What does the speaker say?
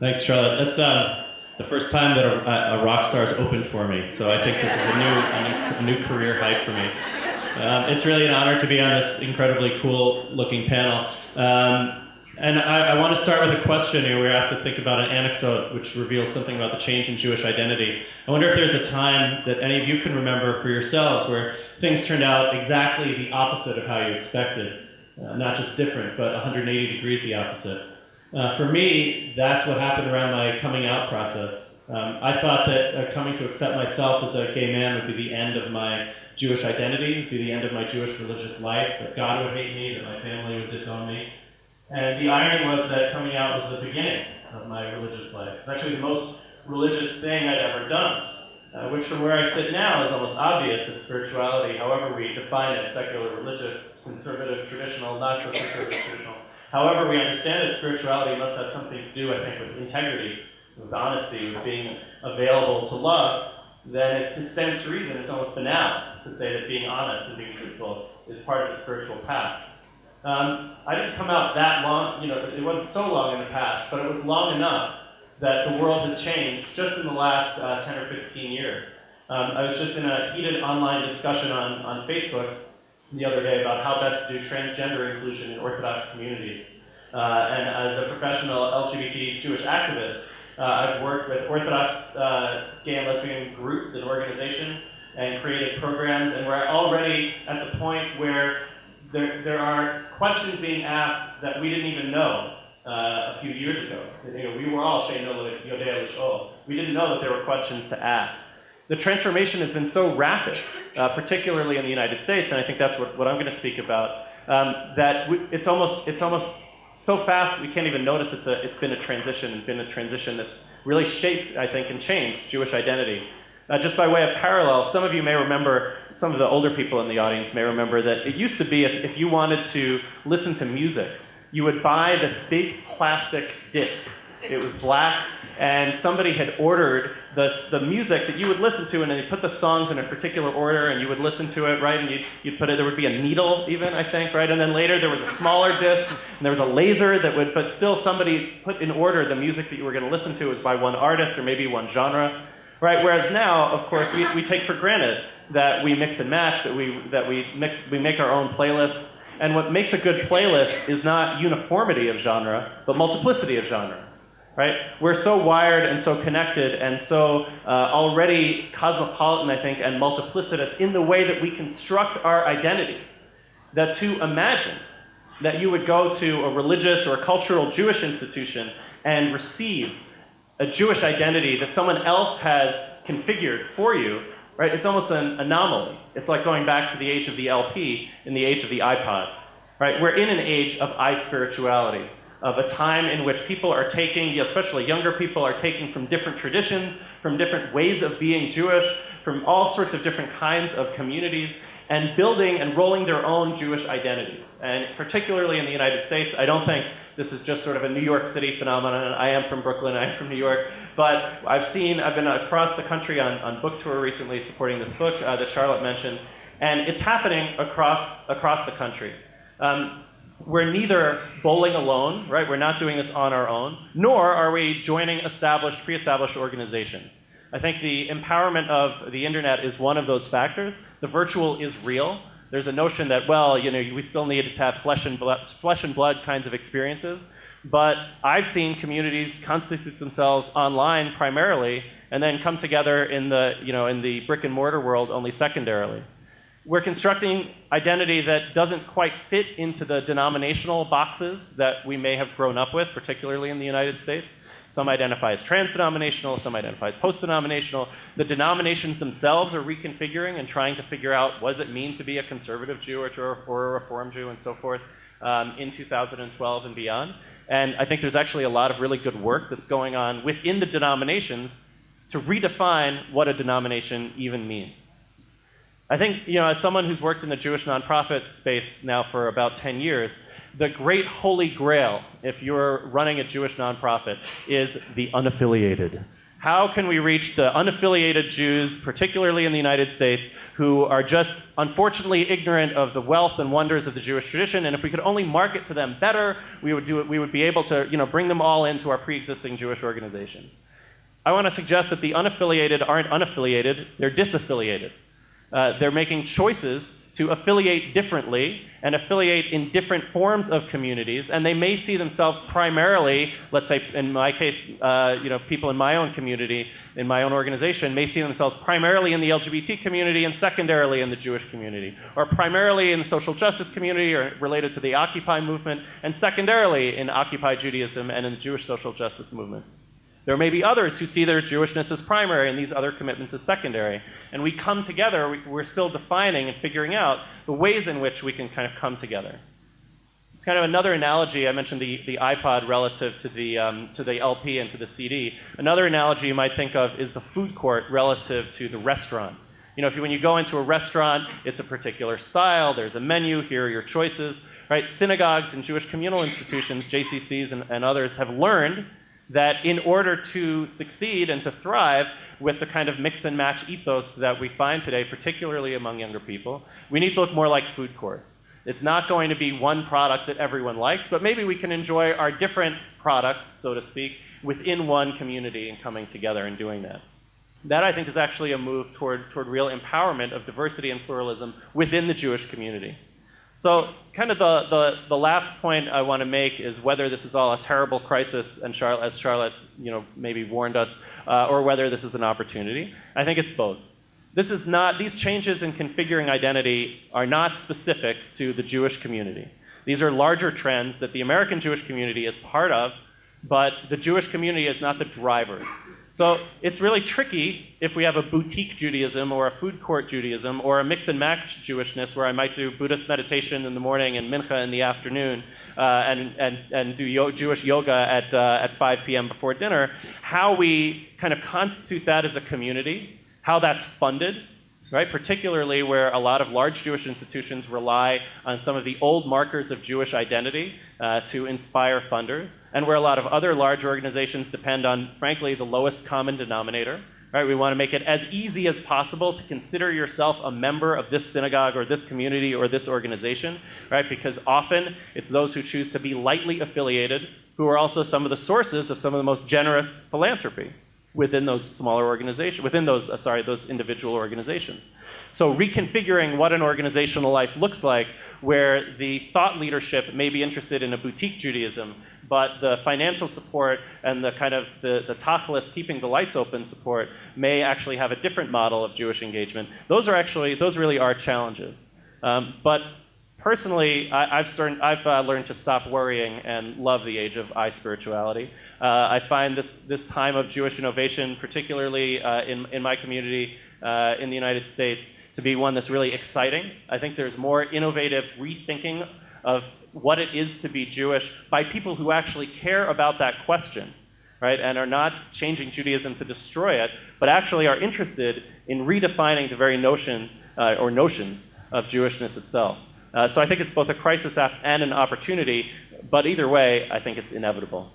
Thanks, Charlotte. That's the first time that a rock star's opened for me, so I think this is a new career hike for me. It's really an honor to be on this incredibly cool-looking panel. And I want to start with a question here. We're asked to think about an anecdote which reveals something about the change in Jewish identity. I wonder if there's a time that any of you can remember for yourselves where things turned out exactly the opposite of how you expected. Not just different, but 180 degrees the opposite. For me, that's what happened around my coming out process. I thought that coming to accept myself as a gay man would be the end of my Jewish identity, would be the end of my Jewish religious life, that God would hate me, that my family would disown me. And the irony was that coming out was the beginning of my religious life. It was actually the most religious thing I'd ever done, which from where I sit now is almost obvious if spirituality, however we define it, secular, religious, conservative, traditional, not so conservative, traditional, however we understand it, spirituality must have something to do, I think, with integrity, with honesty, with being available to love. Then it stands to reason, it's almost banal to say that being honest and being truthful is part of the spiritual path. I didn't come out that long, it wasn't so long in the past, but it was long enough that the world has changed just in the last 10 or 15 years. I was just in a heated online discussion on Facebook the other day about how best to do transgender inclusion in Orthodox communities. And as a professional LGBT Jewish activist, I've worked with Orthodox gay and lesbian groups and organizations and created programs, and we're already at the point where there are questions being asked that we didn't even know a few years ago. We were all Shein Yodea Lish'ol. We didn't know that there were questions to ask. The transformation has been so rapid, particularly in the United States, and I think that's what I'm going to speak about, that it's almost so fast we can't even notice it's been a transition that's really shaped, I think, and changed Jewish identity. Just by way of parallel, some of you may remember, some of the older people in the audience may remember that it used to be if you wanted to listen to music, you would buy this big plastic disc. It was black, and somebody had ordered the music that you would listen to, and then you put the songs in a particular order, and you would listen to it, right? And you'd put it, there would be a needle even, I think, right? And then later there was a smaller disc, and there was a laser that would, but still somebody put in order the music that you were going to listen to was by one artist or maybe one genre. Right, whereas now, of course, we take for granted that we mix and match, that we make our own playlists, and what makes a good playlist is not uniformity of genre, but multiplicity of genre. Right? We're so wired and so connected and so already cosmopolitan, I think, and multiplicitous in the way that we construct our identity, that to imagine that you would go to a religious or a cultural Jewish institution and receive a Jewish identity that someone else has configured for you, right? It's almost an anomaly. It's like going back to the age of the LP in the age of the iPod, right? We're in an age of I-spirituality, of a time in which people are taking, especially younger people, are taking from different traditions, from different ways of being Jewish, from all sorts of different kinds of communities, and building and rolling their own Jewish identities. And particularly in the United States, I don't think this is just sort of a New York City phenomenon. I am from Brooklyn, I am from New York, but I've been across the country on book tour recently supporting this book that Charlotte mentioned, and it's happening across the country. We're neither bowling alone, right? We're not doing this on our own, nor are we joining pre-established organizations. I think the empowerment of the internet is one of those factors. The virtual is real. There's a notion that, well, we still need to have flesh and blood kinds of experiences. But I've seen communities constitute themselves online primarily, and then come together in the brick and mortar world only secondarily. We're constructing identity that doesn't quite fit into the denominational boxes that we may have grown up with, particularly in the United States. Some identify as trans-denominational, some identify as post-denominational. The denominations themselves are reconfiguring and trying to figure out what does it mean to be a conservative Jew or a Reform Jew and so forth in 2012 and beyond. And I think there's actually a lot of really good work that's going on within the denominations to redefine what a denomination even means. I think, as someone who's worked in the Jewish nonprofit space now for about 10 years, the great holy grail, if you're running a Jewish nonprofit, is the unaffiliated. How can we reach the unaffiliated Jews, particularly in the United States, who are just unfortunately ignorant of the wealth and wonders of the Jewish tradition? And if we could only market to them better, we would be able to, bring them all into our pre-existing Jewish organizations. I want to suggest that the unaffiliated aren't unaffiliated, they're disaffiliated. They're making choices to affiliate differently and affiliate in different forms of communities, and they may see themselves primarily, let's say in my case, people in my own community, in my own organization, may see themselves primarily in the LGBT community and secondarily in the Jewish community, or primarily in the social justice community or related to the Occupy movement, and secondarily in Occupy Judaism and in the Jewish social justice movement. There may be others who see their Jewishness as primary and these other commitments as secondary. And we come together, we're still defining and figuring out the ways in which we can kind of come together. It's kind of another analogy. I mentioned the iPod relative to the LP and to the CD. Another analogy you might think of is the food court relative to the restaurant. When you go into a restaurant, it's a particular style, there's a menu, here are your choices, right? Synagogues and Jewish communal institutions, JCCs and others, have learned that in order to succeed and to thrive with the kind of mix and match ethos that we find today, particularly among younger people, we need to look more like food courts. It's not going to be one product that everyone likes, but maybe we can enjoy our different products, so to speak, within one community and coming together and doing that. That, I think, is actually a move toward real empowerment of diversity and pluralism within the Jewish community. So kind of the last point I want to make is whether this is all a terrible crisis, and as Charlotte maybe warned us, or whether this is an opportunity. I think it's both. These changes in configuring identity are not specific to the Jewish community. These are larger trends that the American Jewish community is part of, but the Jewish community is not the drivers. So it's really tricky if we have a boutique Judaism or a food court Judaism or a mix and match Jewishness where I might do Buddhist meditation in the morning and mincha in the afternoon and do Jewish yoga at 5 p.m. before dinner, how we kind of constitute that as a community, how that's funded, right? Particularly where a lot of large Jewish institutions rely on some of the old markers of Jewish identity to inspire funders, and where a lot of other large organizations depend on, frankly, the lowest common denominator. Right? We want to make it as easy as possible to consider yourself a member of this synagogue or this community or this organization, right? Because often it's those who choose to be lightly affiliated who are also some of the sources of some of the most generous philanthropy within those smaller organizations, within those individual organizations. So reconfiguring what an organizational life looks like, where the thought leadership may be interested in a boutique Judaism, but the financial support and the kind of the tachlis, keeping the lights open support, may actually have a different model of Jewish engagement. Those really are challenges. But personally, I've learned to stop worrying and love the age of I-spirituality. I find this time of Jewish innovation, particularly in my community in the United States, to be one that's really exciting. I think there's more innovative rethinking of what it is to be Jewish by people who actually care about that question, right? And are not changing Judaism to destroy it, but actually are interested in redefining the very notion or notions of Jewishness itself. So I think it's both a crisis and an opportunity, but either way, I think it's inevitable.